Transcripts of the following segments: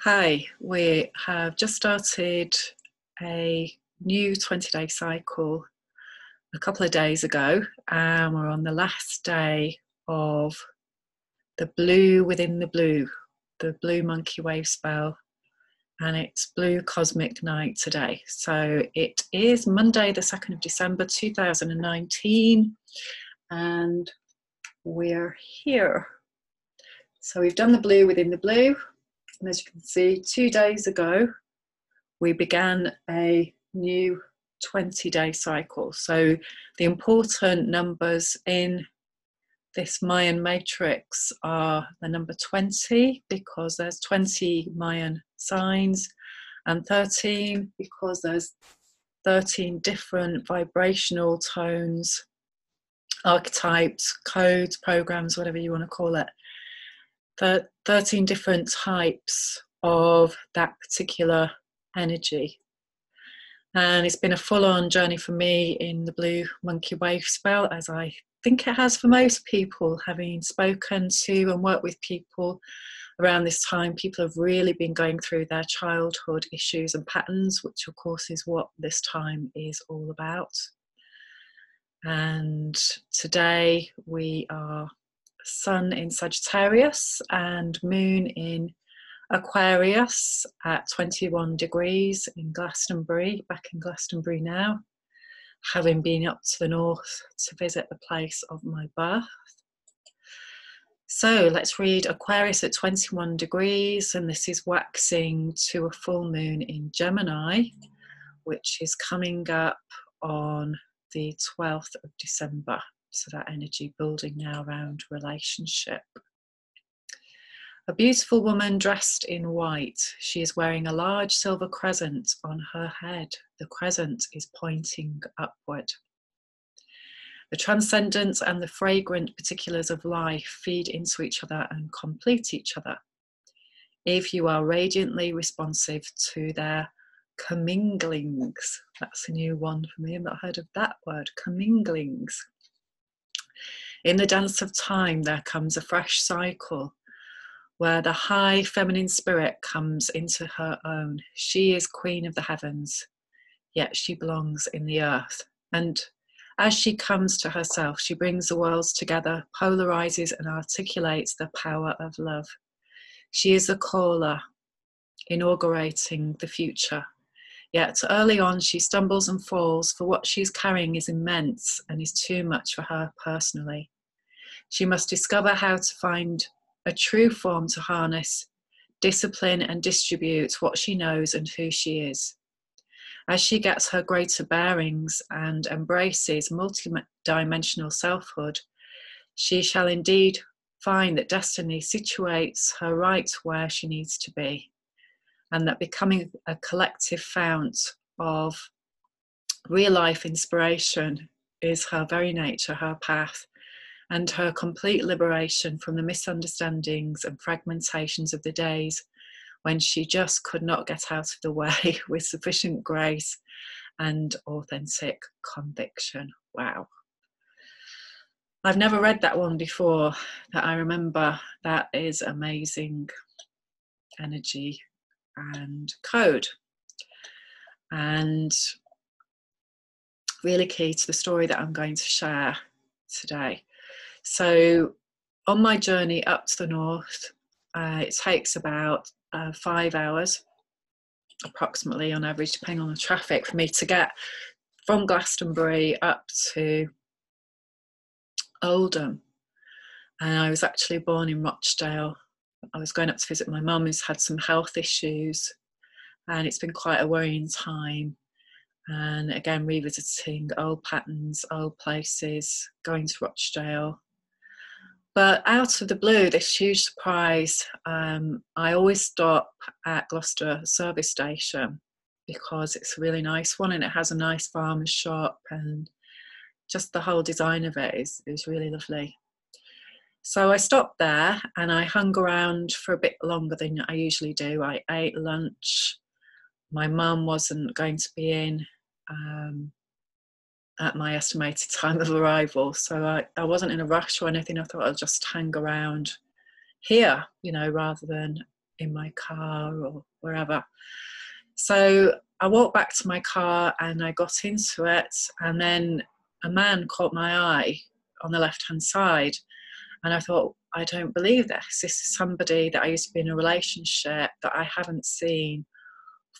Hi, we have just started a new 20-day cycle a couple of days ago, and we're on the last day of the blue within the blue monkey wave spell, and it's blue cosmic night today. So it is Monday, the 2nd of December 2019, and we're here. So we've done the blue within the blue, and as you can see, 2 days ago, we began a new 20-day cycle. So the important numbers in this Mayan matrix are the number 20 because there's 20 Mayan signs, and 13 because there's 13 different vibrational tones, archetypes, codes, programs, whatever you want to call it. 13 different types of that particular energy. And it's been a full-on journey for me in the blue monkey wave spell, as I think it has for most people. Having spoken to and worked with people around this time, people have really been going through their childhood issues and patterns, which of course is what this time is all about. And today we are Sun in Sagittarius and Moon in Aquarius at 21 degrees in Glastonbury, back in Glastonbury now, having been up to the north to visit the place of my birth. So let's read Aquarius at 21 degrees, and this is waxing to a full moon in Gemini, which is coming up on the 12th of December. So that energy building now around relationship. A beautiful woman dressed in white. She is wearing a large silver crescent on her head. The crescent is pointing upward. The transcendence and the fragrant particulars of life feed into each other and complete each other. If you are radiantly responsive to their comminglings, that's a new one for me, I've not heard of that word, comminglings. In the dance of time, there comes a fresh cycle, where the high feminine spirit comes into her own. She is queen of the heavens, yet she belongs in the earth. And as she comes to herself, she brings the worlds together, polarizes and articulates the power of love. She is a caller, inaugurating the future. Yet early on, she stumbles and falls, for what she's carrying is immense and is too much for her personally. She must discover how to find a true form to harness, discipline and distribute what she knows and who she is. As she gets her greater bearings and embraces multi-dimensional selfhood, she shall indeed find that destiny situates her right where she needs to be, and that becoming a collective fount of real life inspiration is her very nature, her path, and her complete liberation from the misunderstandings and fragmentations of the days when she just could not get out of the way with sufficient grace and authentic conviction. Wow. I've never read that one before, that I remember. That is amazing energy and code, and really key to the story that I'm going to share today. So on my journey up to the north, it takes about 5 hours approximately on average, depending on the traffic, for me to get from Glastonbury up to Oldham. And I was actually born in Rochdale. I was going up to visit my mum, who's had some health issues, and it's been quite a worrying time. And again, revisiting old patterns, old places, going to Rochdale. But out of the blue, this huge surprise, I always stop at Gloucester service station because it's a really nice one and it has a nice farmer's shop, and just the whole design of it is really lovely. So I stopped there and I hung around for a bit longer than I usually do. I ate lunch. My mum wasn't going to be in at my estimated time of arrival, so I wasn't in a rush or anything. I thought I'd just hang around here, you know, rather than in my car or wherever. So I walked back to my car and I got into it, and then a man caught my eye on the left-hand side, and I thought, I don't believe this. This is somebody that I used to be in a relationship that I haven't seen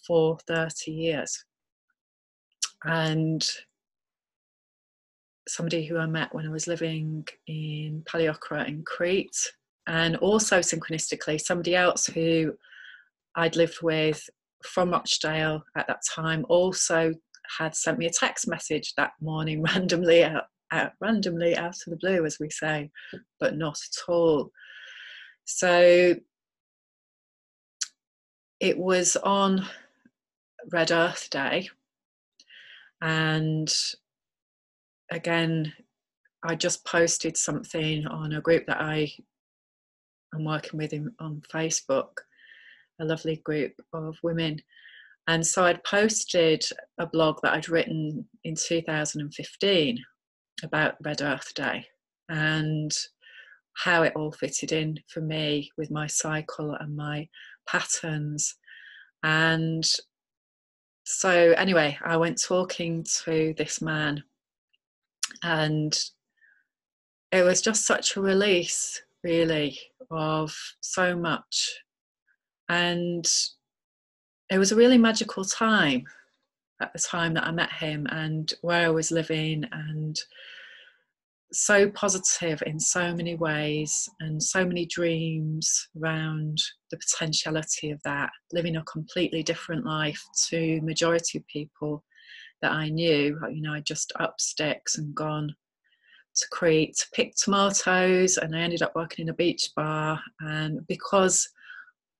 for 30 years. And somebody who I met when I was living in Paliokra in Crete, and also synchronistically somebody else who I'd lived with from Rochdale at that time also had sent me a text message that morning randomly out of the blue, as we say, but not at all. So it was on Red Earth Day, and again, I just posted something on a group that I am working with on Facebook, a lovely group of women. And so I'd posted a blog that I'd written in 2015 about Red Earth Day and how it all fitted in for me with my cycle and my patterns. And so anyway, I went talking to this man, and it was just such a release, really, of so much. And it was a really magical time at the time that I met him and where I was living, and so positive in so many ways, and so many dreams around the potentiality of that, living a completely different life to majority of people that I knew. You know, I just up sticks and gone to Crete to pick tomatoes, and I ended up working in a beach bar. And because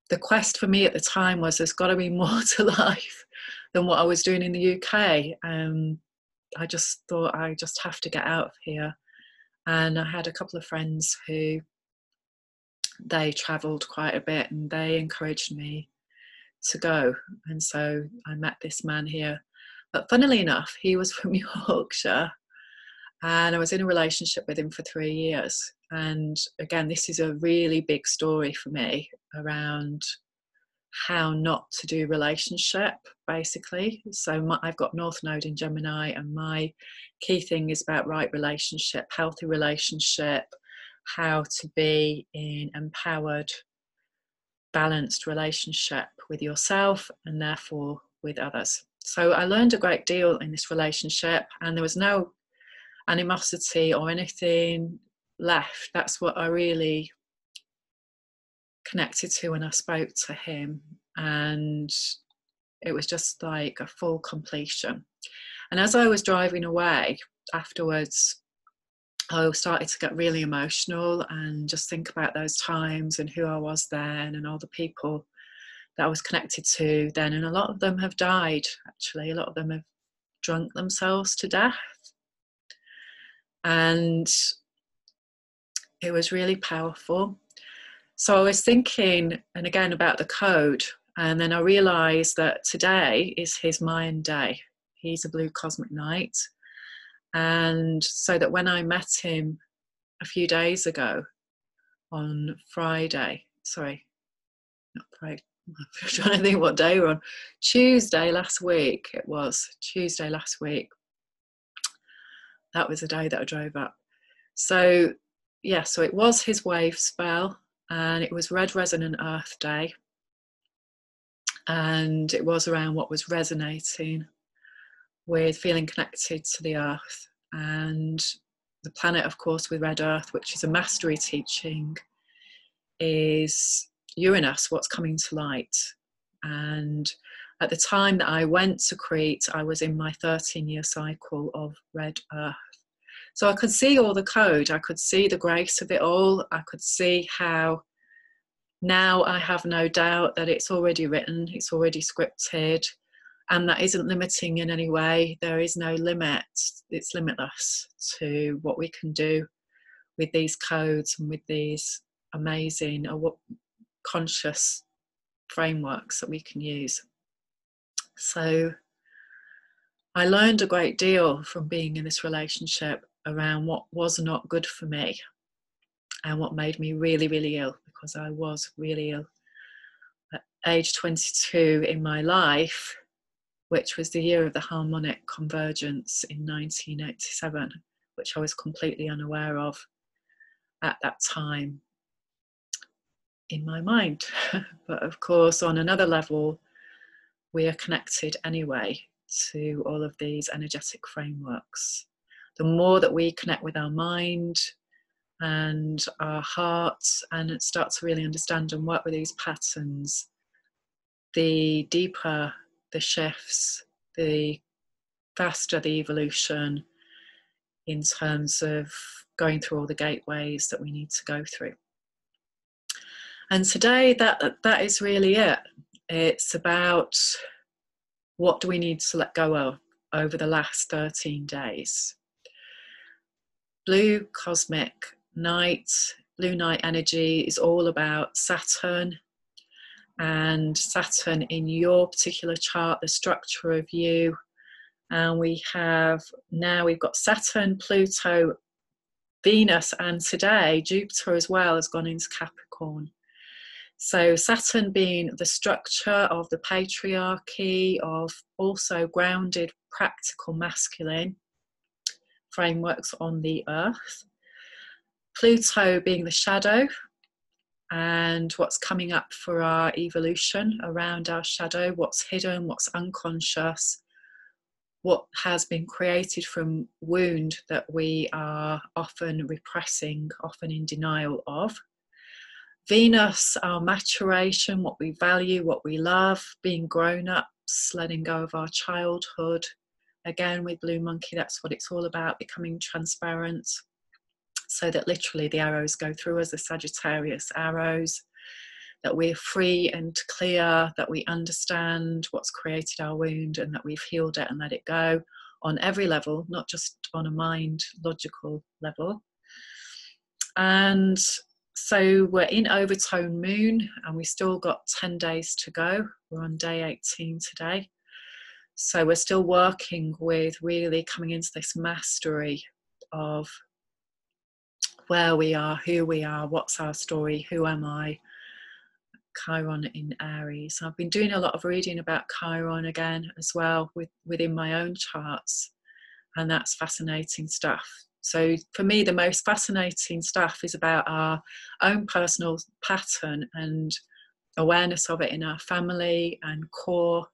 the quest for me at the time was, there's got to be more to life than what I was doing in the UK. I just thought, I just have to get out of here. And I had a couple of friends who, they travelled quite a bit, and they encouraged me to go. And so I met this man here. But funnily enough, he was from Yorkshire, and I was in a relationship with him for 3 years. And again, this is a really big story for me around how not to do relationship, basically. So I've got North Node in Gemini, and my key thing is about right relationship, healthy relationship, how to be in empowered, balanced relationship with yourself and therefore with others. So I learned a great deal in this relationship, and there was no animosity or anything left. That's what I really connected to when I spoke to him, and it was just like a full completion. And as I was driving away afterwards, I started to get really emotional and just think about those times and who I was then and all the people that I was connected to then. And a lot of them have died, actually. A lot of them have drunk themselves to death. And it was really powerful. So I was thinking, and again, about the code, and then I realised that today is his Mayan day. He's a blue cosmic knight. And so that when I met him a few days ago on Friday, sorry, not Friday, I'm trying to think what day we're on. Tuesday last week, it was Tuesday last week. That was the day that I drove up. So yeah, so it was his wave spell, and it was Red Resonant Earth Day. And it was around what was resonating with feeling connected to the earth. And the planet, of course, with Red Earth, which is a mastery teaching, is Uranus, what's coming to light. And at the time that I went to Crete, I was in my 13-year cycle of Red Earth. So I could see all the code. I could see the grace of it all. I could see how now I have no doubt that it's already written, it's already scripted, and that isn't limiting in any way. There is no limit. It's limitless to what we can do with these codes and with these amazing conscious frameworks that we can use. So I learned a great deal from being in this relationship around what was not good for me and what made me really, really ill, because I was really ill. age 22 in my life, which was the year of the harmonic convergence in 1987, which I was completely unaware of at that time in my mind. But of course, on another level, we are connected anyway to all of these energetic frameworks. The more that we connect with our mind and our hearts and start to really understand and work with these patterns, the deeper the shifts, the faster the evolution in terms of going through all the gateways that we need to go through. And today that is really it. It's about what do we need to let go of over the last 13 days. Blue cosmic night, blue night energy is all about Saturn, and Saturn in your particular chart, the structure of you. And we've got Saturn, Pluto, Venus, and today Jupiter as well has gone into Capricorn. So Saturn being the structure of the patriarchy, of also grounded, practical, masculine frameworks on the earth. Pluto being the shadow and what's coming up for our evolution around our shadow, what's hidden, what's unconscious, what has been created from wound that we are often repressing, often in denial of. Venus, our maturation, what we value, what we love, being grown-ups, letting go of our childhood. Again, with Blue Monkey, that's what it's all about, becoming transparent, so that literally the arrows go through us, the Sagittarius arrows, that we're free and clear, that we understand what's created our wound and that we've healed it and let it go on every level, not just on a mind, logical level. And so we're in overtone moon and we still got 10 days to go. We're on day 18 today. So we're still working with really coming into this mastery of where we are, who we are, what's our story, who am I? Chiron in Aries. I've been doing a lot of reading about Chiron again as well within my own charts, and that's fascinating stuff. So for me, the most fascinating stuff is about our own personal pattern and awareness of it in our family and core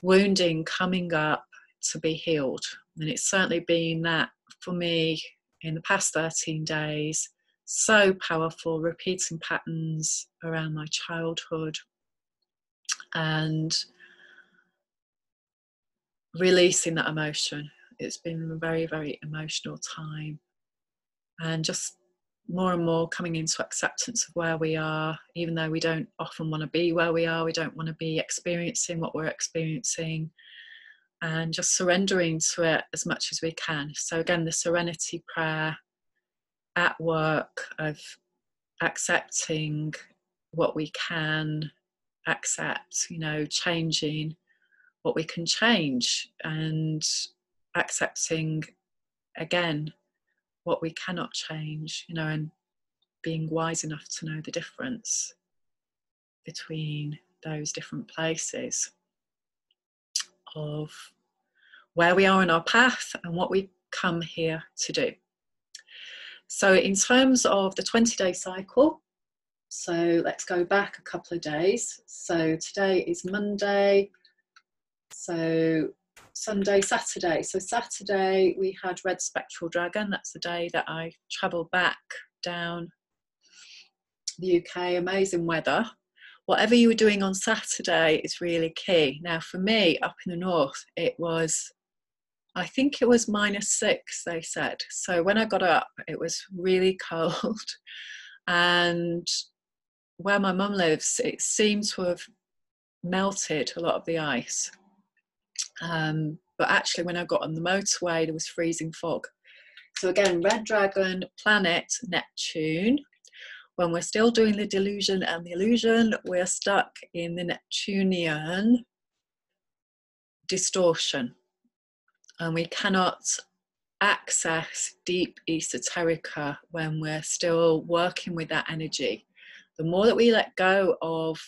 wounding coming up to be healed. And it's certainly been that for me in the past 13 days. So powerful, repeating patterns around my childhood and releasing that emotion. It's been a very, very emotional time, and just more and more coming into acceptance of where we are, even though we don't often want to be where we are. We don't want to be experiencing what we're experiencing, and just surrendering to it as much as we can. So again, the serenity prayer at work of accepting what we can accept, changing what we can change, and accepting again what we cannot change, and being wise enough to know the difference between those different places of where we are in our path and what we come here to do. So in terms of the 20-day cycle, so let's go back a couple of days. So today is Monday, so Sunday, Saturday. So Saturday we had Red Spectral Dragon. That's the day that I travelled back down the UK. Amazing weather. Whatever you were doing on Saturday is really key. Now for me, up in the north, I think it was -6, they said. So when I got up, it was really cold. And where my mum lives, it seemed to have melted a lot of the ice. But actually, when I got on the motorway, there was freezing fog. So again, Red Dragon, planet Neptune. When we're still doing the delusion and the illusion, we're stuck in the Neptunian distortion. And we cannot access deep esoterica when we're still working with that energy. The more that we let go of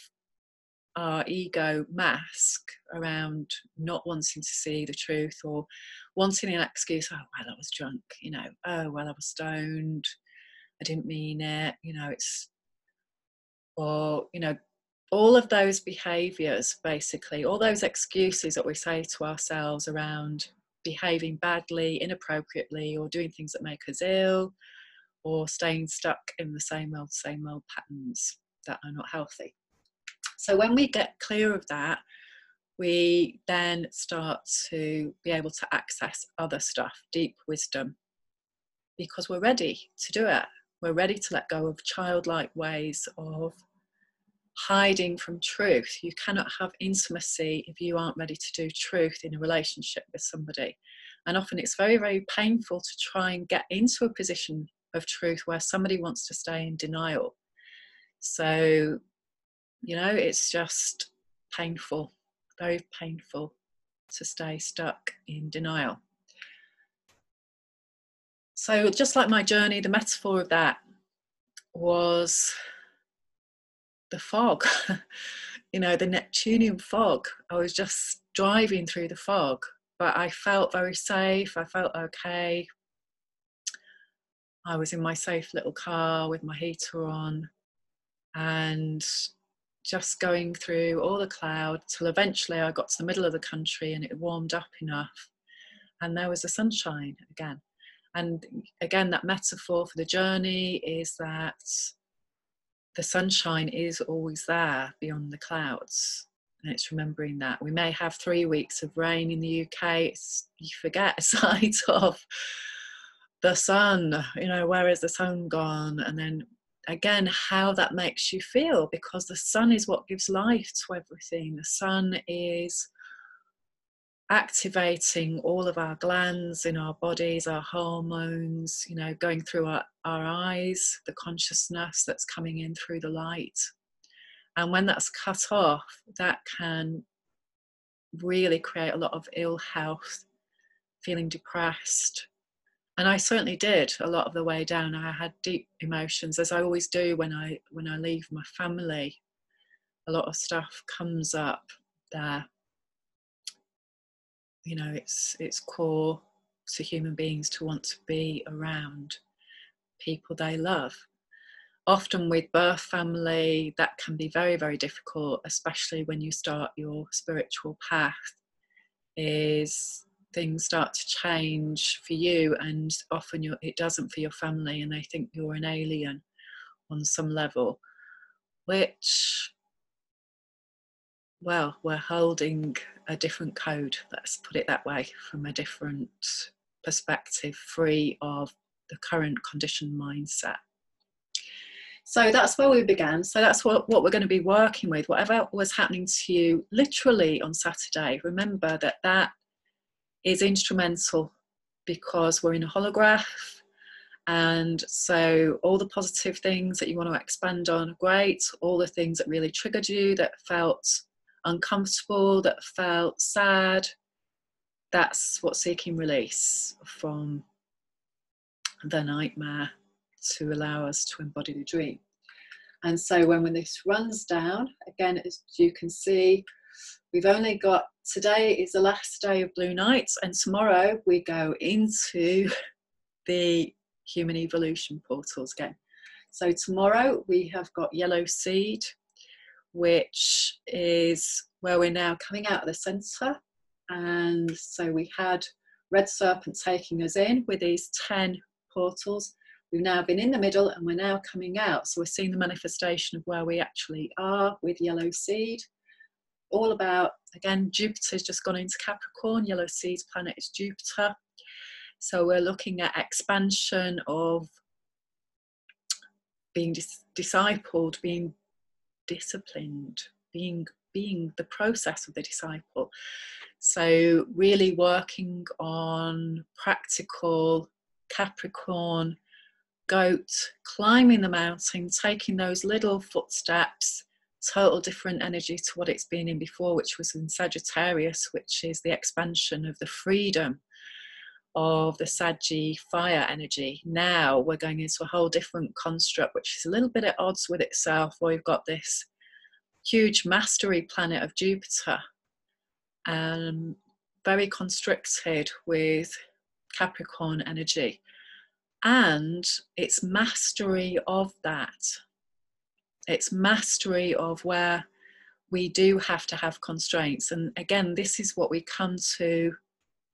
our ego mask around not wanting to see the truth, or wanting an excuse. Oh, well, I was drunk, you know. Oh, well, I was stoned. I didn't mean it. You know, it's, or, you know, all of those behaviors, basically, all those excuses that we say to ourselves around behaving badly, inappropriately, or doing things that make us ill, or staying stuck in the same old patterns that are not healthy. So when we get clear of that, we then start to be able to access other stuff, deep wisdom, because we're ready to do it. We're ready to let go of childlike ways of hiding from truth. You cannot have intimacy if you aren't ready to do truth in a relationship with somebody. And often it's very, very painful to try and get into a position of truth where somebody wants to stay in denial. So, you know, it's just painful, very painful to stay stuck in denial. So just like my journey, the metaphor of that was the fog, you know, the Neptunian fog. I was just driving through the fog, but I felt very safe. I felt okay. I was in my safe little car with my heater on, and just going through all the cloud till eventually I got to the middle of the country and it warmed up enough and there was the sunshine again. And again, that metaphor for the journey is that the sunshine is always there beyond the clouds. And it's remembering that. We may have 3 weeks of rain in the UK. You forget a sight of the sun, you know, where is the sun gone? And then again, how that makes you feel, because the sun is what gives life to everything. The sun is activating all of our glands in our bodies, our hormones, you know, going through our eyes, the consciousness that's coming in through the light. And when that's cut off, that can really create a lot of ill health, feeling depressed. And I certainly did a lot of the way down. I had deep emotions, as I always do when I leave my family. A lot of stuff comes up there. You know, it's core to human beings to want to be around people they love. Often with birth family, that can be very, very difficult, especially when you start your spiritual path, is things start to change for you, and often it doesn't for your family, and they think you're an alien on some level, which, well, we're holding a different code, let's put it that way, from a different perspective, free of the current conditioned mindset. So that's where we began. So that's what we're going to be working with. Whatever was happening to you literally on Saturday, remember that that is instrumental, because we're in a holograph. And so all the positive things that you want to expand on are great. All the things that really triggered you, that felt uncomfortable, that felt sad, that's what's seeking release from the nightmare to allow us to embody the dream. And so when this runs down, again, as you can see, we've only got, today is the last day of Blue Nights, and tomorrow we go into the human evolution portals again. So tomorrow we have got Yellow Seed, which is where we're now coming out of the center. And so we had Red Serpent taking us in with these 10 portals. We've now been in the middle and we're now coming out. So we're seeing the manifestation of where we actually are with Yellow Seed. All about, again, Jupiter's just gone into Capricorn. Yellow Seed's planet is Jupiter. So we're looking at expansion of being discipled, being disciplined, being the process of the disciple. So really working on practical Capricorn, goat, climbing the mountain, taking those little footsteps, total different energy to what it's been in before, which was in Sagittarius, which is the expansion of the freedom of the Saggy fire energy. Now we're going into a whole different construct, which is a little bit at odds with itself, where we've got this huge mastery planet of Jupiter, very constricted with Capricorn energy. And it's mastery of that. It's mastery of where we do have to have constraints. And again, this is what we come to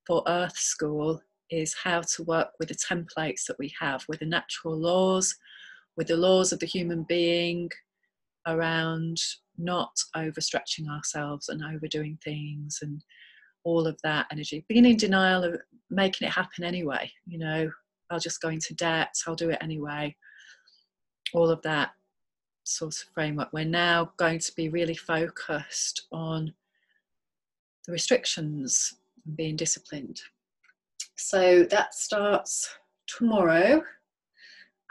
for Earth School, is how to work with the templates that we have, with the natural laws, with the laws of the human being, around not overstretching ourselves and overdoing things and all of that energy. Being in denial of making it happen anyway, you know, I'll just go into debt, I'll do it anyway. All of that sort of framework. We're now going to be really focused on the restrictions and being disciplined. So that starts tomorrow,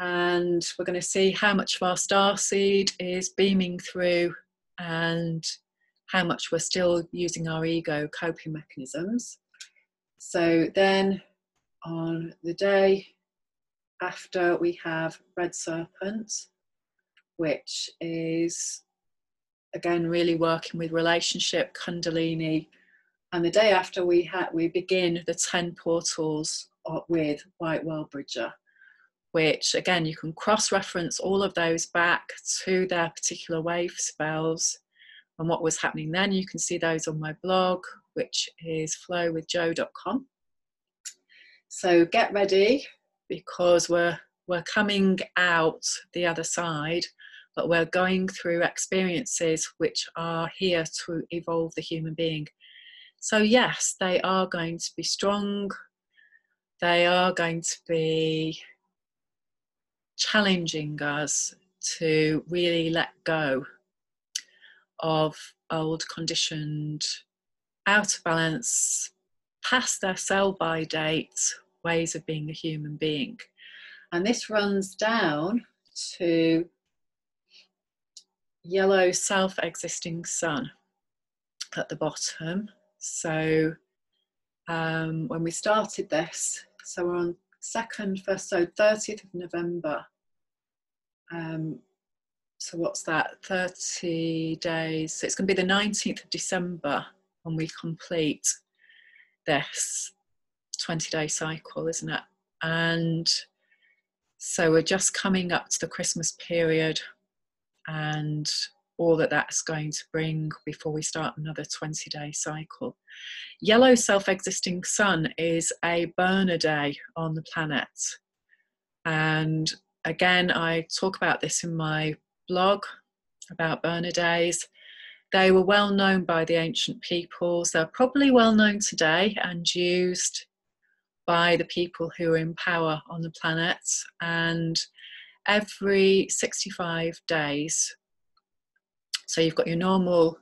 and we're going to see how much of our starseed is beaming through and how much we're still using our ego coping mechanisms. So then on the day after, we have Red Serpent, which is again really working with relationship, Kundalini. And the day after, we begin the 10 portals with White World Bridger, which again, you can cross-reference all of those back to their particular wave spells and what was happening then. You can see those on my blog, which is flowwithjo.com. So get ready, because we're coming out the other side, but we're going through experiences which are here to evolve the human being. So yes, they are going to be strong. They are going to be challenging us to really let go of old, conditioned, out of balance, past their sell-by date ways of being a human being. And this runs down to yellow self-existing sun at the bottom. So when we started this, so we're on 30th of November. So what's that, 30 days? So it's going to be the 19th of December when we complete this 20-day cycle, isn't it? And so we're just coming up to the Christmas period and all that that's going to bring before we start another 20-day cycle. Yellow self-existing sun is a burner day on the planet. And again, I talk about this in my blog about burner days. They were well known by the ancient peoples. They're probably well known today and used by the people who are in power on the planet. And every 65 days, so you've got your normal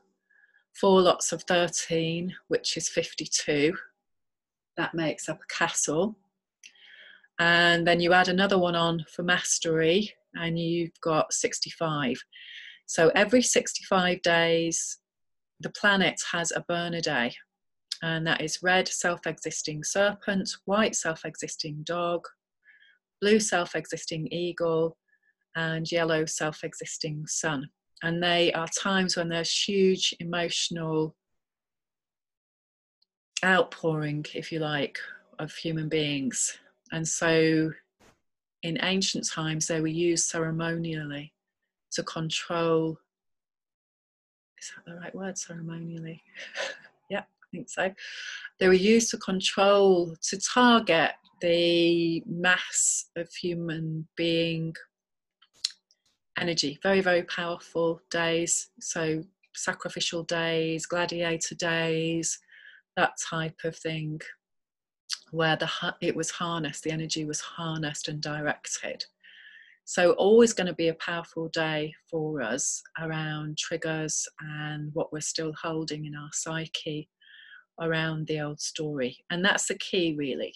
4 lots of 13, which is 52. That makes up a castle. And then you add another one on for mastery, and you've got 65. So every 65 days, the planet has a burner day. And that is red self-existing serpent, white self-existing dog, blue self-existing eagle, and yellow self-existing sun. And they are times when there's huge emotional outpouring, if you like, of human beings. And so in ancient times, they were used ceremonially to control, is that the right word, ceremonially? Yeah, I think so. They were used to control, to target the mass of human being energy. Very, very powerful days. So sacrificial days, gladiator days, that type of thing, where it was harnessed, the energy was harnessed and directed. So always going to be a powerful day for us around triggers and what we're still holding in our psyche around the old story. And that's the key, really.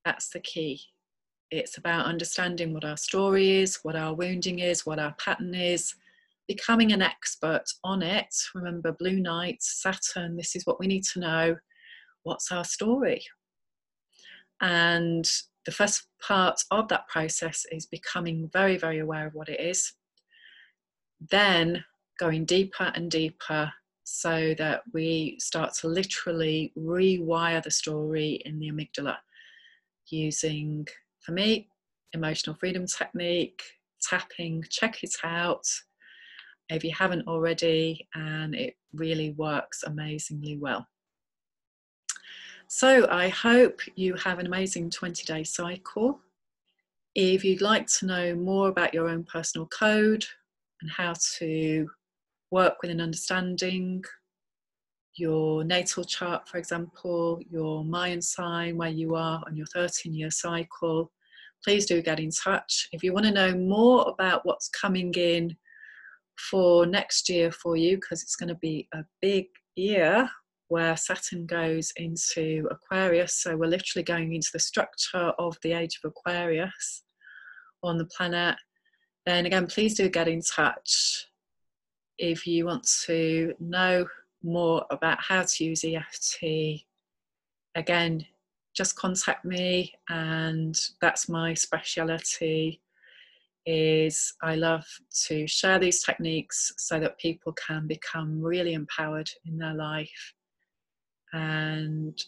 That's the key. It's about understanding what our story is, what our wounding is, what our pattern is, becoming an expert on it. Remember, Blue Knight, Saturn, this is what we need to know. What's our story? And the first part of that process is becoming very, very aware of what it is. Then going deeper and deeper so that we start to literally rewire the story in the amygdala using, for me, emotional freedom technique, tapping. Check it out if you haven't already, and it really works amazingly well. So I hope you have an amazing 20-day cycle. If you'd like to know more about your own personal code and how to work with an understanding your natal chart, for example, your Mayan sign, where you are on your 13-year cycle, please do get in touch. If you want to know more about what's coming in for next year for you, because it's going to be a big year where Saturn goes into Aquarius, so we're literally going into the structure of the age of Aquarius on the planet, then again, please do get in touch. If you want to know more about how to use EFT, again, just contact me, and that's my speciality. Is I love to share these techniques so that people can become really empowered in their life and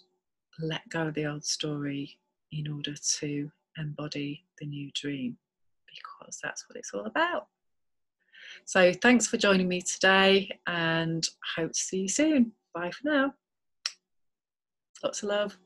let go of the old story in order to embody the new dream, because that's what it's all about. So thanks for joining me today, and hope to see you soon. Bye for now. Lots of love.